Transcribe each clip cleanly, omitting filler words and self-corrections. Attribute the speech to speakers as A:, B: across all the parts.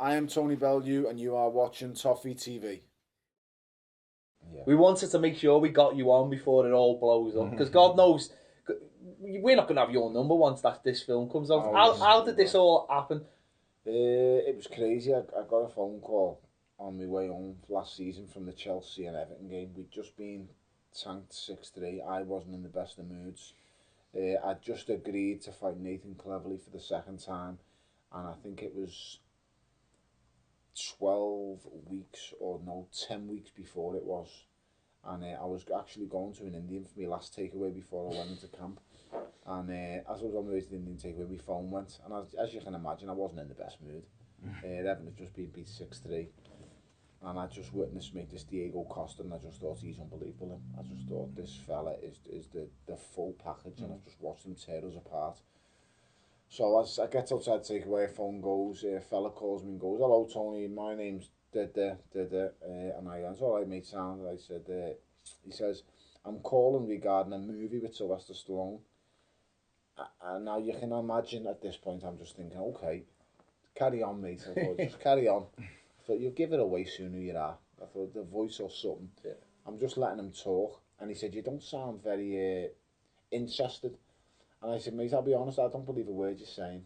A: I am Tony Bellew, and you are watching Toffee TV.
B: Yeah. We wanted to make sure we got you on before it all blows up, because God knows we're not going to have your number once this film comes out. How did this all happen?
A: It was crazy. I got a phone call on my way home last season from the Chelsea and Everton game. We'd just been tanked 6-3. I wasn't in the best of moods. I'd just agreed to fight Nathan Cleverly for the second time, and I think it was 12 weeks or 10 weeks before it was. And I was actually going to an Indian for my last takeaway before I went into camp. And as I was on the way to the Indian takeaway, my phone went. And as you can imagine, I wasn't in the best mood. Everton had just been beat 6-3. And I just witnessed this Diego Costa, and I just thought he's unbelievable. I just thought this fella is the full package, and I've just watched him tear us apart. So as I get outside the takeaway, a phone goes, a fella calls me and goes, "Hello Tony, my name's and I answer, "All right mate, sound." I said, he says, "I'm calling regarding a movie with Sylvester Stallone." And now you can imagine at this point I'm just thinking, okay, carry on mate. I thought, just carry on. I thought, you'll give it away soon who you are. I thought, the voice or something. Yeah. I'm just letting him talk. And he said, "You don't sound very interested." And I said, "Mate, I'll be honest, I don't believe a word you're saying."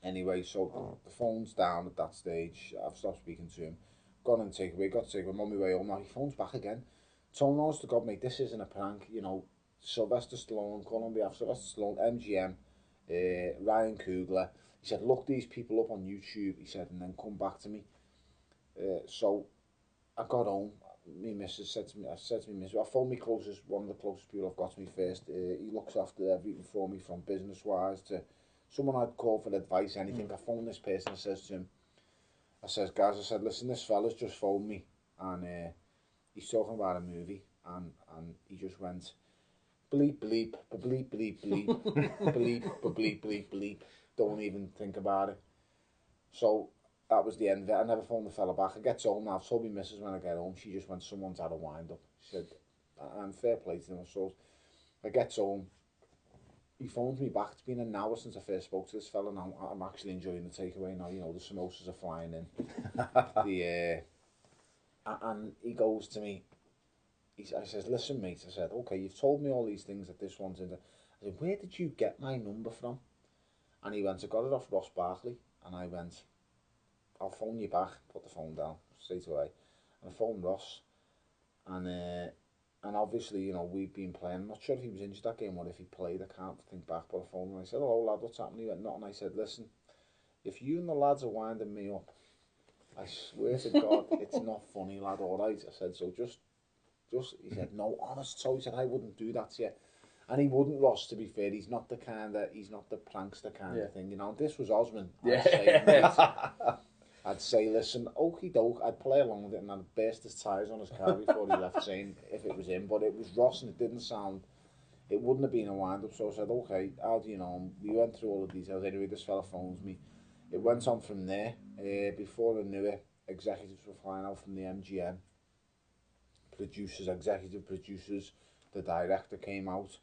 A: Anyway, so the phone's down at that stage. I've stopped speaking to him. Gone and takeaway, got to take him on my way home. Now he phone's back again. Told me, honest to God, mate, this isn't a prank. You know, Sylvester Stallone, calling on behalf of Sylvester Stallone, MGM, Ryan Coogler. He said, "Look these people up on YouTube," he said, "and then come back to me." So I got home. My missus said to me, I phoned one of the closest people I've got to me first. He looks after everything for me, from business-wise to someone I'd call for advice, anything. I phoned this person, I says to him, "Guys," I said, "listen, this fella's just phoned me, and he's talking about a movie," and he just went, "Bleep, bleep, bleep, bleep, bleep, bleep, bleep, bleep, bleep, don't even think about it." So that was the end of it. I never phoned the fella back. I get home now. I've told my missus when I get home. She just went, "Someone's had a wind up." She said, and fair play to them. So I get home. He phones me back. It's been an hour since I first spoke to this fella. Now I'm actually enjoying the takeaway now. You know, the samosas are flying in. And he goes to me. I says, "Listen, mate." I said, "Okay, you've told me all these things that this one's in." I said, "Where did you get my number from?" And he went, "I got it off Ross Barkley." And I went, "I'll phone you back." Put the phone down straight away. And I phoned Ross. And obviously, you know, we've been playing. I'm not sure if he was injured that game or if he played. I can't think back. But I phoned him and I said, "Hello, lad, what's happening?" He went, "Nothing." I said, "Listen, if you and the lads are winding me up, I swear to God, it's not funny, lad, all right?" I said, "So just," he said, "No, honest." So he said, "I wouldn't do that to you." And he wouldn't, Ross, to be fair. He's not the prankster kind of thing, you know. This was Osman. I'd say, "Listen, okie doke." I'd play along with it and I'd burst his tyres on his car before he left, saying if it was him. But it was Ross and it wouldn't have been a wind up. So I said, "Okay, how do you know him?" We went through all the details. Anyway, this fella phones me. It went on from there. Before I knew it, executives were flying out from the MGM. Executive producers, the director came out.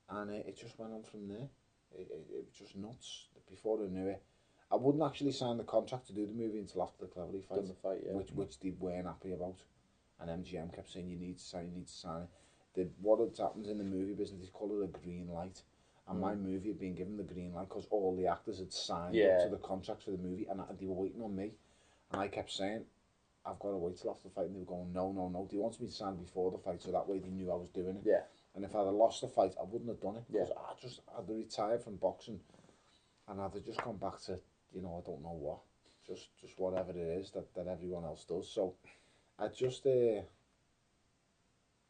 A: And it just went on from there. It was just nuts. Before I knew it, I wouldn't actually sign the contract to do the movie until after the Cleverly fight, which they weren't happy about. And MGM kept saying, you need to sign it. What had happened in the movie business, they call it a green light. And my movie had been given the green light because all the actors had signed up to the contracts for the movie, and they were waiting on me. And I kept saying, "I've got to wait till after the fight." And they were going, no. They wanted me to sign before the fight, so that way they knew I was doing it. Yeah. And if I'd have lost the fight, I wouldn't have done it. Because I'd retired from boxing, and I'd have just gone back to, you know, I don't know what. Just whatever it is that everyone else does. So I just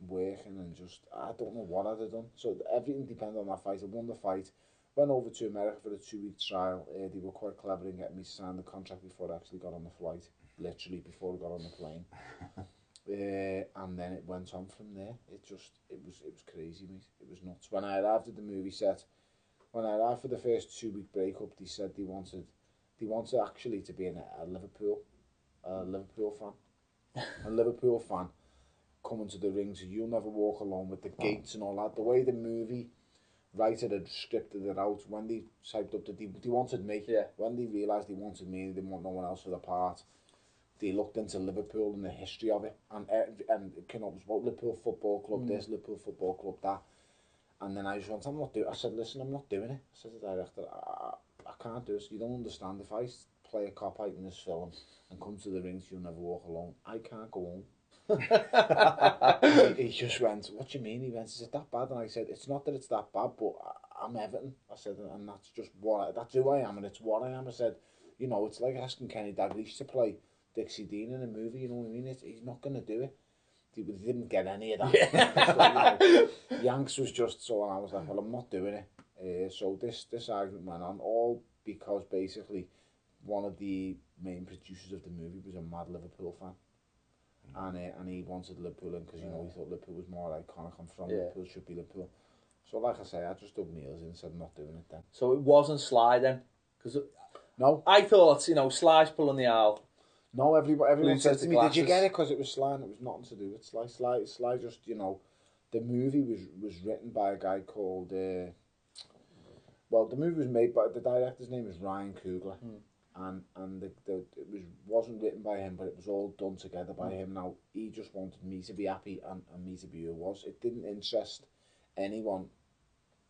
A: working and I don't know what I'd have done. So everything depended on that fight. I won the fight, went over to America for a 2-week trial. They were quite clever in getting me to sign the contract before I actually got on the flight, literally before I got on the plane. And then it went on from there. It was crazy, mate. It was nuts. When I arrived at the movie set, when I arrived for the first 2-week breakup, they said they wanted actually to be a Liverpool fan, a Liverpool fan coming to the ring. So "You'll never walk alone," with the gates and all that. The way the movie writer had scripted it out. When they typed up they wanted me.
B: Yeah.
A: When they realised they wanted me, they didn't want no one else for the part. They looked into Liverpool and the history of it, and it came up about Liverpool Football Club this, Liverpool Football Club that. And then I just went, I said, listen, I'm not doing it. I said to the director, I can't do this. You don't understand. If I play a cop out in this film and come to the rings, you'll never walk alone. I can't go home. he just went, what do you mean? He went, is it that bad? And I said, it's not that it's that bad, but I'm Everton. I said, and that's just that's who I am, and it's what I am. I said, you know, it's like asking Kenny Dalglish to play Dixie Dean in a movie, you know what I mean? He's not going to do it. They didn't get any of that. Yeah. So, you know, Yanks was just so, and I was like, well, I'm not doing it. So this argument went on, all because basically one of the main producers of the movie was a mad Liverpool fan. And he wanted Liverpool in because, you know, he thought Liverpool was more iconic. I'm from Liverpool, should be Liverpool. So like I say, I just dug meals in and said I'm not doing it then.
B: So it wasn't Sly then? Because
A: no.
B: I thought, you know, Sly's pulling the owl.
A: No, everyone said to me, did you get it? Because it was Sly, and it was nothing to do with Sly. Sly just, you know, the movie was written by a guy called, well, the movie was made by, the director's name is Ryan Coogler. And it wasn't written by him, but it was all done together by him. Now, he just wanted me to be happy and me to be who it was. It didn't interest anyone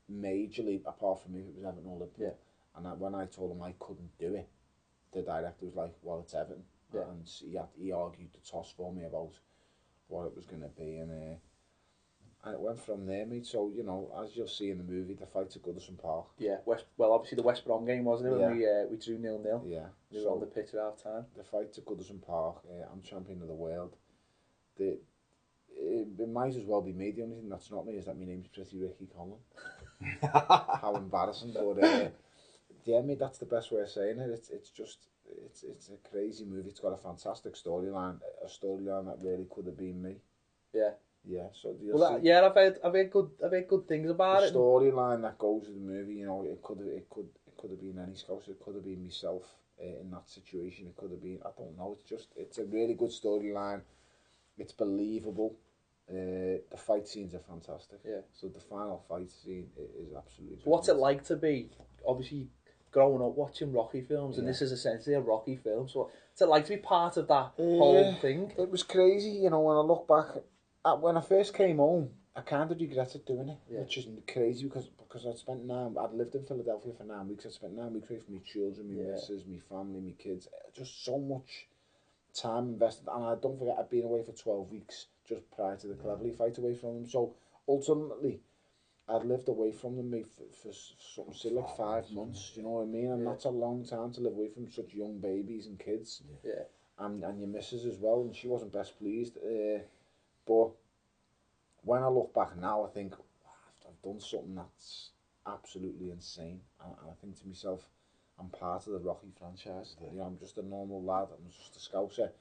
A: majorly, apart from me, if it was Everton or Liverpool. Yeah. And when I told him I couldn't do it, the director was like, well, it's Everton. Yeah. And he argued the toss for me about what it was going to be, and it went from there, mate. So, you know, as you'll see in the movie, the fight at Goodison Park.
B: Yeah, obviously the West Brom game, wasn't it?
A: Yeah.
B: When we drew 0-0.
A: Yeah.
B: We were on the pitch at half time.
A: The fight at Goodison Park, I'm champion of the world. It might as well be me. The only thing that's not me is that my name's Pretty Ricky Conlan. How embarrassing, but yeah, mate, that's the best way of saying it. It's a crazy movie. It's got a fantastic storyline, a storyline that really could have been me.
B: Yeah.
A: Yeah. So
B: I've heard good things about it.
A: The storyline that goes with the movie, you know, it could have been any Scouse. It could have been myself in that situation. It could have been, I don't know. It's a really good storyline. It's believable. The fight scenes are fantastic. Yeah. So the final fight scene is absolutely.
B: So what's it like to be, obviously, growing up watching Rocky films, and this is essentially a Rocky film? So what's it like to be part of that whole thing?
A: It was crazy, you know. When I look back at when I first came home, I kind of regretted doing it, which is crazy because I'd lived in Philadelphia for 9 weeks. I'd spent 9 weeks away from my children, my missus, my family, my kids. Just so much time invested, and don't forget, I'd been away for 12 weeks just prior to the Cleverly fight, away from them. So ultimately, I'd lived away from them for something silly like 5 months. You know what I mean? And that's a long time to live away from such young babies and kids.
B: Yeah.
A: And your missus as well, and she wasn't best pleased. But when I look back now, I think I've done something that's absolutely insane. And I think to myself, I'm part of the Rocky franchise. You know, I'm just a normal lad. I'm just a Scouser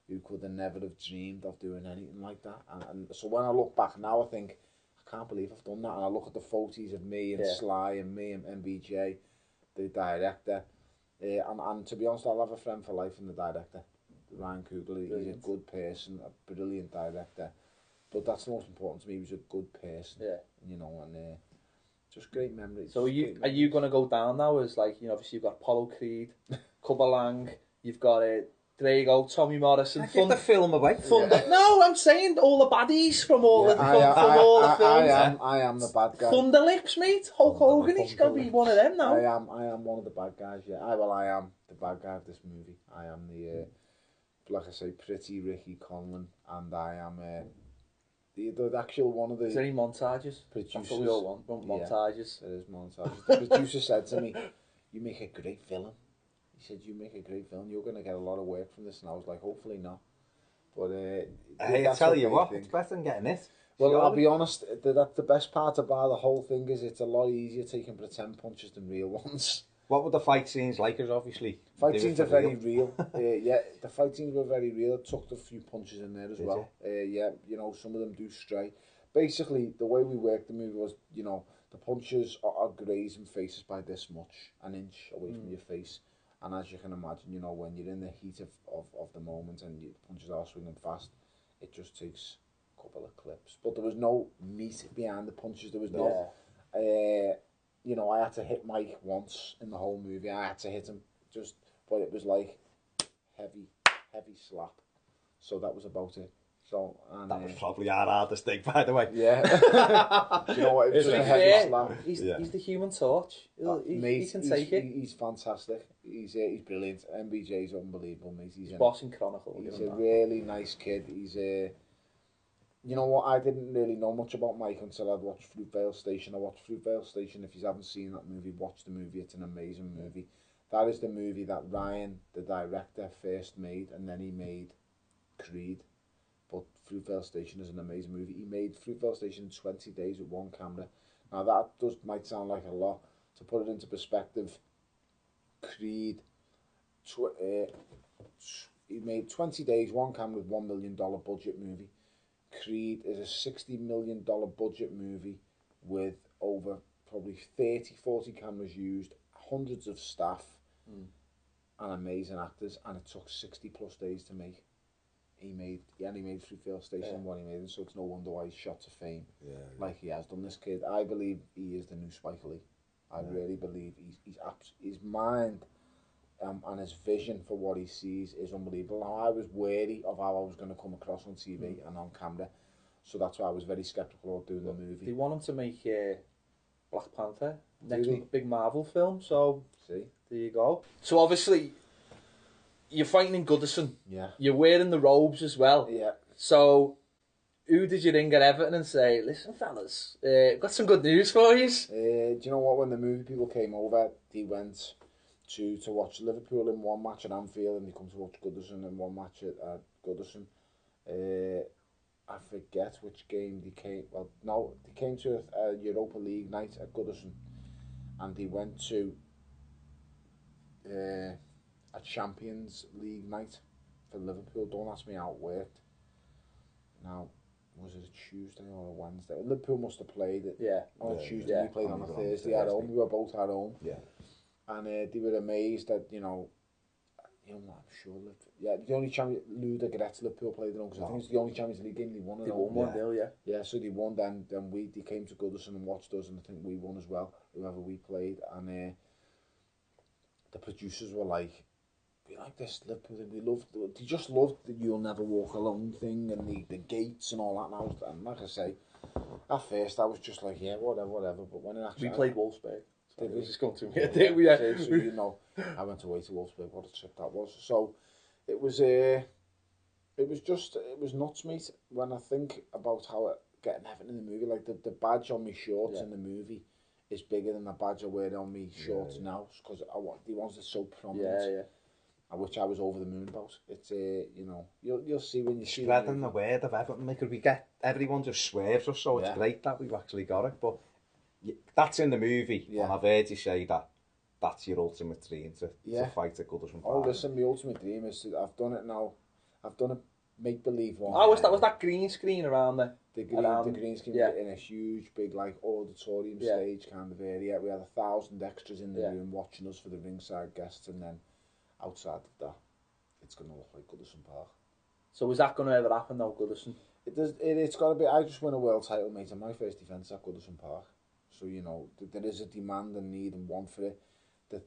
A: who could have never have dreamed of doing anything like that. And so when I look back now, I think, I can't believe I've done that. And I look at the photos of me and Sly and me and MBJ, the director. And to be honest, I'll have a friend for life in the director, Ryan Coogler. He's a good person, a brilliant director. But that's the most important to me. He was a good person. Yeah. You know, and just great memories.
B: So are you going to go down now as, like, you know, obviously you've got Apollo Creed, Cubba Lang, you've got there you go, Tommy Morrison.
C: Get the film away.
B: No, I'm saying all the baddies from all the films.
A: I am the bad guy.
B: Thunder Lips, mate. Hulk Hogan, he's got to be one of them now.
A: I am one of the bad guys, yeah. I am the bad guy of this movie. I am the, like I say, Pretty Ricky Conlan, and I am the actual one of the...
B: Is there any montages?
A: Producers.
B: That's what we all want, montages.
A: There is montages. The producer said to me, you make a great villain. He said, you make a great film, you're going to get a lot of work from this. And I was like, hopefully not. But
C: I tell you what, it's better than getting this.
A: Well, surely. I'll be honest, the best part about the whole thing is it's a lot easier taking pretend punches than real ones.
C: What were the fight scenes like? Because obviously...
A: Fight scenes are very real. Yeah, the fight scenes were very real. It took a few punches in there as well. Yeah, you know, some of them do stray. Basically, the way we worked the movie was, you know, the punches are grazing faces by this much, an inch away from your face. And as you can imagine, you know, when you're in the heat of the moment and the punches are swinging fast, it just takes a couple of clips. But there was no meat behind the punches. There was no... you know, I had to hit Mike once in the whole movie. I had to hit him but it was like heavy slap. So that was about it. So that
C: was probably our hardest thing, by the way.
A: Yeah. Do you know what? It was just a heavy slap.
B: He's the Human Torch. He can take it.
A: He's fantastic. He's brilliant. MBJ's unbelievable, mate. He's
B: boss in Chronicle.
A: He's a really nice kid. He's a. You know what? I didn't really know much about Mike until I'd watched Fruitvale Station. I watched Fruitvale Station. If you haven't seen that movie, watch the movie. It's an amazing movie. That is the movie that Ryan, the director, first made, and then he made Creed. But Fruitvale Station is an amazing movie. He made Fruitvale Station in 20 days with one camera. Now that might sound like a lot. To put it into perspective, Creed, he made 20 days, one camera with $1 million budget movie. Creed is a $60 million budget movie with over probably 30-40 cameras used, hundreds of staff, and amazing actors, and it took 60 plus days to make. He made Fruitvale Station when he made it, so it's no wonder why he's shot to fame like he has done. This kid, I believe he is the new Spike Lee. I really believe his mind and his vision for what he sees is unbelievable. Now, I was wary of how I was going to come across on TV and on camera, so that's why I was very sceptical of doing the movie.
B: They want him to make Black Panther, next big Marvel film, so there you go. So obviously, you're fighting in Goodison. Yeah. You're wearing the robes as well. Yeah. So, who did you ring at Everton and say, listen fellas, got some good news for you?
A: Do you know what, when the movie people came over, they went to watch Liverpool in one match at Anfield, and they come to watch Goodison in one match at Goodison. I forget which game they came. Well, no, they came to a Europa League night at Goodison, and they went to a Champions League night for Liverpool. Don't ask me how it worked. Now, was it a Tuesday or a Wednesday? Liverpool must have played it on a Tuesday. We played on a Thursday at home. We were both at home. Yeah. And they were amazed that, I'm sure. The only champion, Luda Gretz, Liverpool played it on, because I think it's the only Champions League game they won.
B: They won 1-0, yeah.
A: Yeah, so they won, then they came to Goodison and watched us, and I think we won as well, whoever we played. And the producers were like, we like this Liverpool thing, they just loved the You'll Never Walk Alone thing, and the gates and all that. And like I say, at first I was just like, yeah, whatever. But when it actually...
B: We played Wolfsburg.
A: Did we?
B: Just come to me.
A: So, I went away to Wolfsburg. What a trip that was. So it was nuts, mate. When I think about how getting Everton in the movie, like the badge on my shorts in the movie is bigger than the badge I wear on my shorts now, because the ones that's so prominent. Which I was over the moon about. It's you'll see when you see
C: spreading the word of Everton, because we get everyone just swears us, so it's great that we've actually got it. But that's in the movie, and I've heard you say that that's your ultimate dream to fight at Goodison Park.
A: Oh, listen, my ultimate dream is I've done it now. I've done a make believe one.
B: Oh, was that green screen around there?
A: The green screen in a huge big auditorium stage kind of area. We had 1,000 extras in the room watching us for the ringside guests, and then outside of that, it's going to look like Goodison Park.
B: So is that going to ever happen now, Goodison?
A: It's got to be. I just won a world title, mate, and my first defence at Goodison Park. So, there is a demand and need and want for it. I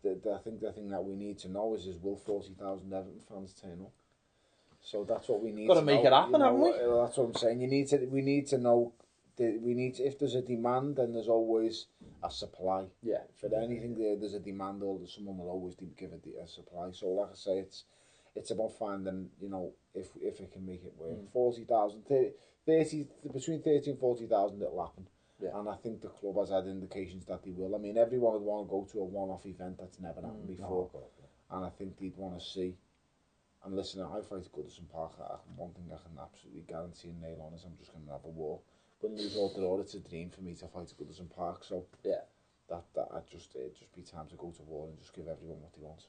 A: think the thing that we need to know is will 40,000 Everton fans turn up? So that's what we need.
B: Got to make it happen, haven't we?
A: That's what I'm saying. We need to know. If there's a demand, then there's always a supply. Yeah. For anything there's a demand, or someone will always give it a supply. So like I say, it's about finding, if it can make it work. 40,000, 30, between 30 and 40,000 it'll happen. Yeah. And I think the club has had indications that they will. I mean, everyone would want to go to a one-off event that's never happened before. And I think they'd want to see. And listen, I fight at Goodison Park. One thing I can absolutely guarantee and nail on is I'm just going to have a war. Win, lose or draw, it's a dream for me to fight at Goodison Park. So yeah, it'd just be time to go to war and just give everyone what they want.